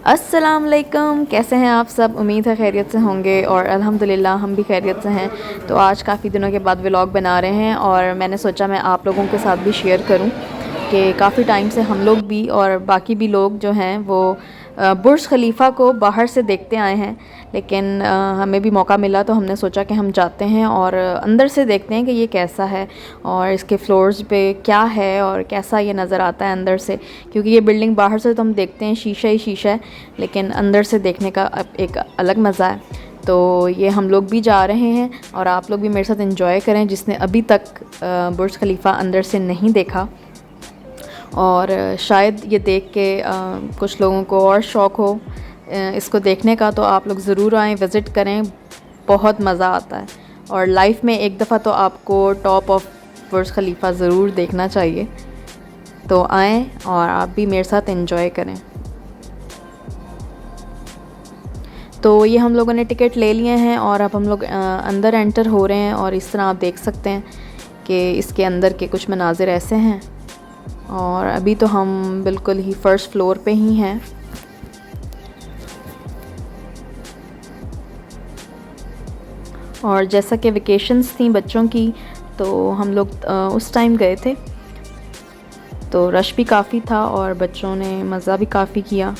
अस्सलाम वालेकुम, कैसे हैं आप सब। उम्मीद है खैरियत से होंगे और अल्हम्दुलिल्लाह हम भी खैरियत से हैं। तो आज काफ़ी दिनों के बाद व्लॉग बना रहे हैं और मैंने सोचा मैं आप लोगों के साथ भी शेयर करूं कि काफ़ी टाइम से हम लोग भी और बाकी भी लोग जो हैं वो बुर्ज खलीफ़ा को बाहर से देखते आए हैं, लेकिन हमें भी मौका मिला तो हमने सोचा कि हम जाते हैं और अंदर से देखते हैं कि ये कैसा है और इसके फ्लोर्स पे क्या है और कैसा ये नज़र आता है अंदर से। क्योंकि ये बिल्डिंग बाहर से तो हम देखते हैं शीशा ही शीशा है, लेकिन अंदर से देखने का एक अलग मज़ा है। तो ये हम लोग भी जा रहे हैं और आप लोग भी मेरे साथ एंजॉय करें जिसने अभी तक बुर्ज खलीफ़ा अंदर से नहीं देखा। और शायद ये देख के कुछ लोगों को और शौक़ हो इसको देखने का, तो आप लोग ज़रूर आएँ, विज़िट करें, बहुत मज़ा आता है। और लाइफ में एक दफ़ा तो आपको टॉप ऑफ बुर्ज खलीफ़ा ज़रूर देखना चाहिए। तो आएँ और आप भी मेरे साथ एंजॉय करें। तो ये हम लोगों ने टिकट ले लिए हैं और अब हम लोग अंदर एंटर हो रहे हैं और इस तरह आप देख सकते हैं कि इसके अंदर के कुछ मनाज़िर ऐसे हैं। और अभी तो हम बिल्कुल ही फ़र्स्ट फ्लोर पे ही हैं। और जैसा कि वेकेशंस थी बच्चों की, तो हम लोग उस टाइम गए थे, तो रश भी काफ़ी था और बच्चों ने मज़ा भी काफ़ी किया।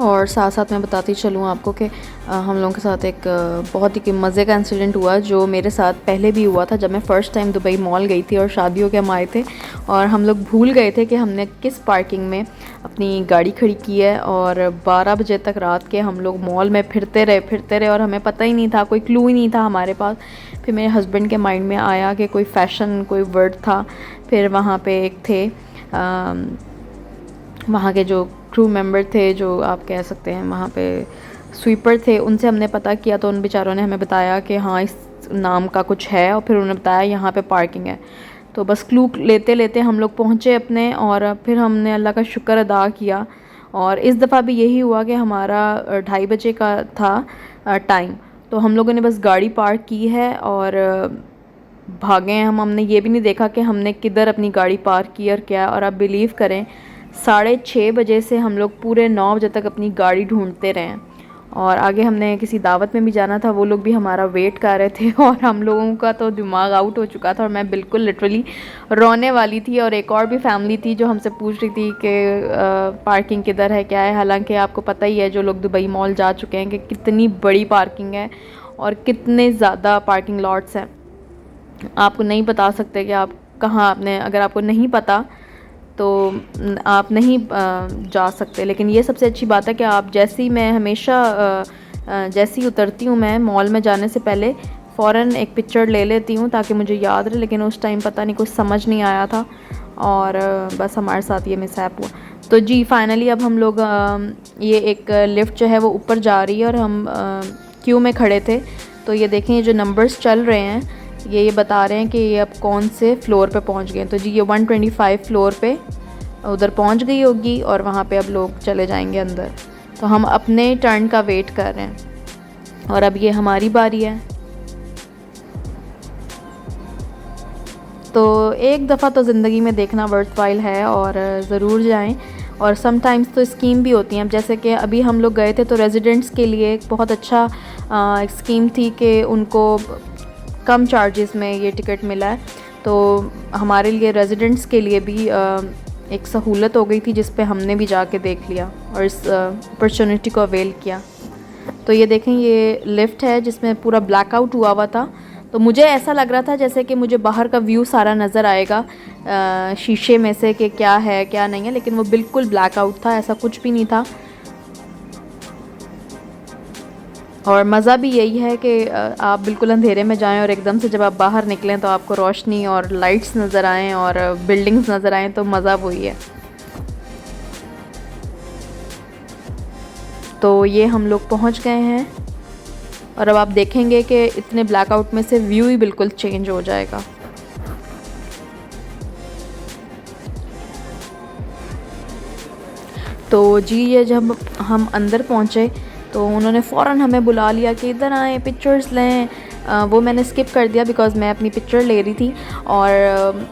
और साथ साथ मैं बताती चलूँ आपको कि हम लोगों के साथ एक बहुत ही मज़े का इंसिडेंट हुआ जो मेरे साथ पहले भी हुआ था जब मैं फ़र्स्ट टाइम दुबई मॉल गई थी और शादियों के हम आए थे। और हम लोग भूल गए थे कि हमने किस पार्किंग में अपनी गाड़ी खड़ी की है और 12 बजे तक रात के हम लोग मॉल में फिरते रहे और हमें पता ही नहीं था, कोई क्लू ही नहीं था हमारे पास। फिर मेरे हस्बैंड के माइंड में आया कि कोई फ़ैशन कोई वर्ड था। फिर वहाँ पे एक थे वहाँ के जो क्रू मेंबर थे, जो आप कह सकते हैं वहाँ पे स्वीपर थे, उनसे हमने पता किया तो उन बेचारों ने हमें बताया कि हाँ इस नाम का कुछ है और फिर उन्होंने बताया यहाँ पे पार्किंग है। तो बस क्लू लेते लेते हम लोग पहुँचे अपने और फिर हमने अल्लाह का शुक्र अदा किया। और इस दफ़ा भी यही हुआ कि हमारा 2:30 बजे का था टाइम, तो हम लोगों ने बस गाड़ी पार्क की है और भागे हैं हमने ये भी नहीं देखा कि हमने किधर अपनी गाड़ी पार्क की और क्या। और आप बिलीव करें 6:30 बजे से हम लोग पूरे 9 बजे तक अपनी गाड़ी ढूंढते रहे। और आगे हमने किसी दावत में भी जाना था, वो लोग भी हमारा वेट कर रहे थे और हम लोगों का तो दिमाग आउट हो चुका था और मैं बिल्कुल लिटरली रोने वाली थी। और एक और भी फैमिली थी जो हमसे पूछ रही थी कि पार्किंग किधर है क्या है। हालांकि आपको पता ही है जो लोग दुबई मॉल जा चुके हैं कि कितनी बड़ी पार्किंग है और कितने ज़्यादा पार्किंग लॉट्स हैं। आपको नहीं बता सकते कि आप कहाँ, आपने अगर आपको नहीं पता तो आप नहीं जा सकते। लेकिन ये सबसे अच्छी बात है कि आप जैसी, मैं हमेशा जैसी उतरती हूँ मैं मॉल में जाने से पहले फ़ौरन एक पिक्चर ले लेती हूँ ताकि मुझे याद रहे। लेकिन उस टाइम पता नहीं कुछ समझ नहीं आया था और बस हमारे साथ ये मिसहैप हुआ। तो जी फाइनली अब हम लोग ये एक लिफ्ट जो है वो ऊपर जा रही है और हम क्यू में खड़े थे। तो ये देखें ये जो नंबर्स चल रहे हैं ये बता रहे हैं कि ये अब कौन से फ्लोर पे पहुंच गए। तो जी ये 125 फ्लोर पे उधर पहुंच गई होगी और वहाँ पे अब लोग चले जाएंगे अंदर। तो हम अपने टर्न का वेट कर रहे हैं और अब ये हमारी बारी है। तो एक दफ़ा तो ज़िंदगी में देखना वर्थवाइल है और ज़रूर जाएं। और समटाइम्स तो स्कीम भी होती हैं, अब जैसे कि अभी हम लोग गए थे तो रेजिडेंट्स के लिए एक बहुत अच्छा एक स्कीम थी कि उनको कम चार्जेस में ये टिकट मिला है। तो हमारे लिए रेजिडेंट्स के लिए भी एक सहूलत हो गई थी जिस पे हमने भी जाके देख लिया और इस अपॉर्चुनिटी को अवेल किया। तो ये देखें, ये लिफ्ट है जिसमें पूरा ब्लैकआउट हुआ हुआ था। तो मुझे ऐसा लग रहा था जैसे कि मुझे बाहर का व्यू सारा नज़र आएगा शीशे में से कि क्या है क्या नहीं है, लेकिन वो बिल्कुल ब्लैकआउट था, ऐसा कुछ भी नहीं था। और मज़ा भी यही है कि आप बिल्कुल अंधेरे में जाएं और एकदम से जब आप बाहर निकलें तो आपको रोशनी और लाइट्स नज़र आएँ और बिल्डिंग्स नज़र आएँ, तो मज़ा वही है। तो ये हम लोग पहुंच गए हैं और अब आप देखेंगे कि इतने ब्लैकआउट में से व्यू ही बिल्कुल चेंज हो जाएगा। तो जी, ये जब हम अंदर पहुंचे तो उन्होंने फ़ौरन हमें बुला लिया कि इधर आएँ, पिक्चर्स लें। वो मैंने स्किप कर दिया बिकॉज़ मैं अपनी पिक्चर ले रही थी। और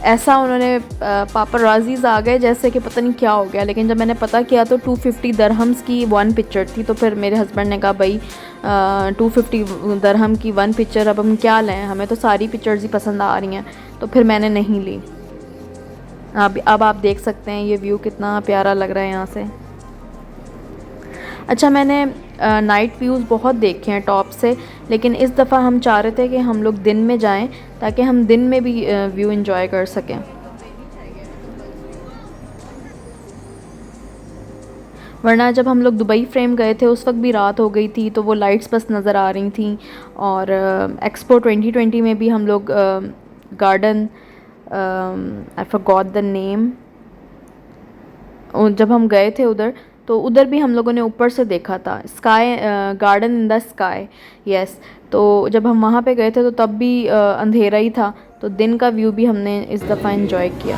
ऐसा उन्होंने पापराज़ीज़ आ गए जैसे कि पता नहीं क्या हो गया। लेकिन जब मैंने पता किया तो 250 दरहम्स की 1 पिक्चर थी। तो फिर मेरे हस्बैंड ने कहा भाई 250 दरहम की 1 पिक्चर, अब हम क्या लें, हमें तो सारी पिक्चर्स ही पसंद आ रही हैं। तो फिर मैंने नहीं ली। अब आप देख सकते हैं ये व्यू कितना प्यारा लग रहा है यहाँ से। अच्छा, मैंने नाइट व्यूज़ बहुत देखे हैं टॉप से, लेकिन इस दफ़ा हम चाह रहे थे कि हम लोग दिन में जाएं ताकि हम दिन में भी व्यू एंजॉय कर सकें। वरना जब हम लोग दुबई फ्रेम गए थे उस वक्त भी रात हो गई थी, तो वो लाइट्स बस नज़र आ रही थी। और एक्सपो 2020 में भी हम लोग garden, I forgot the name, जब हम गए थे उधर, तो उधर भी हम लोगों ने ऊपर से देखा था, sky garden in the sky, yes. तो जब हम वहाँ पे गए थे तो तब भी अंधेरा ही था, तो दिन का व्यू भी हमने इस दफ़ा एंजॉय किया।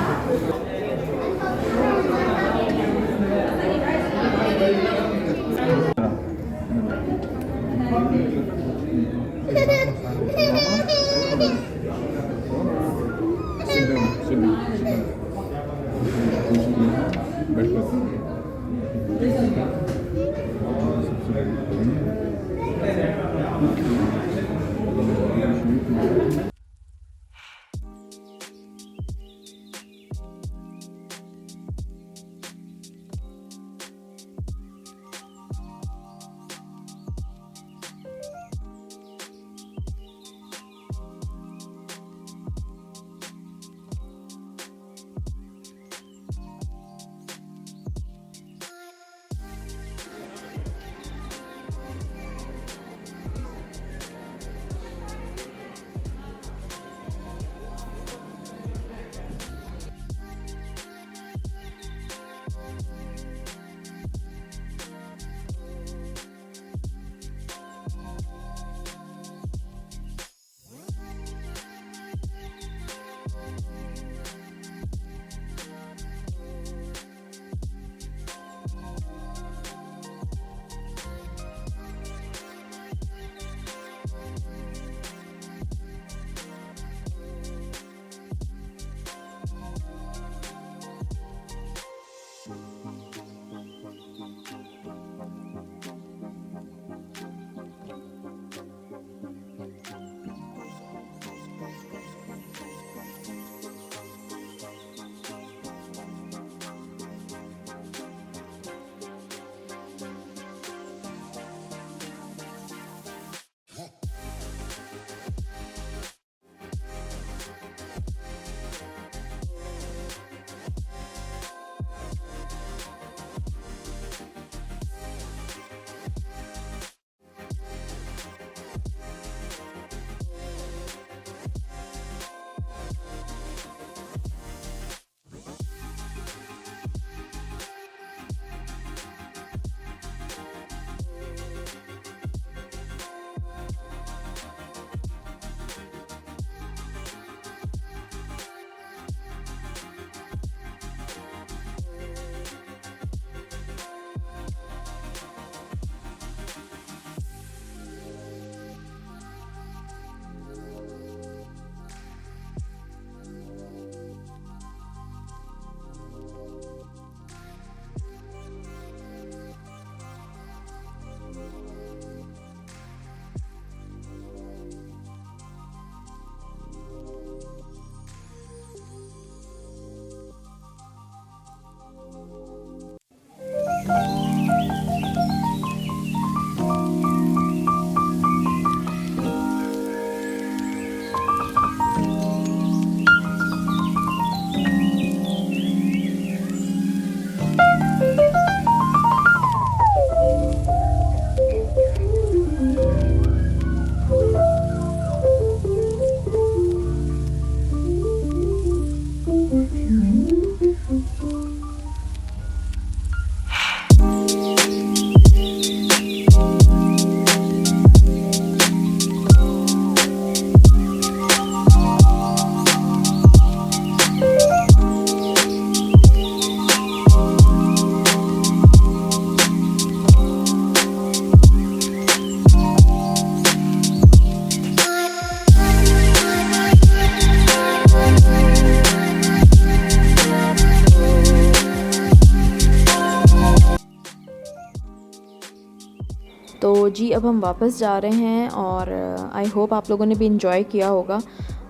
तो जी अब हम वापस जा रहे हैं और आई होप आप लोगों ने भी इंजॉय किया होगा,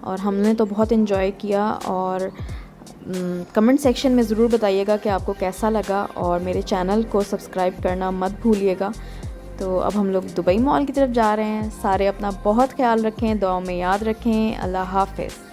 और हमने तो बहुत इंजॉय किया। और कमेंट सेक्शन में ज़रूर बताइएगा कि आपको कैसा लगा, और मेरे चैनल को सब्सक्राइब करना मत भूलिएगा। तो अब हम लोग दुबई मॉल की तरफ जा रहे हैं। सारे अपना बहुत ख्याल रखें, दुआओं में याद रखें। अल्लाह हाफ़िज़।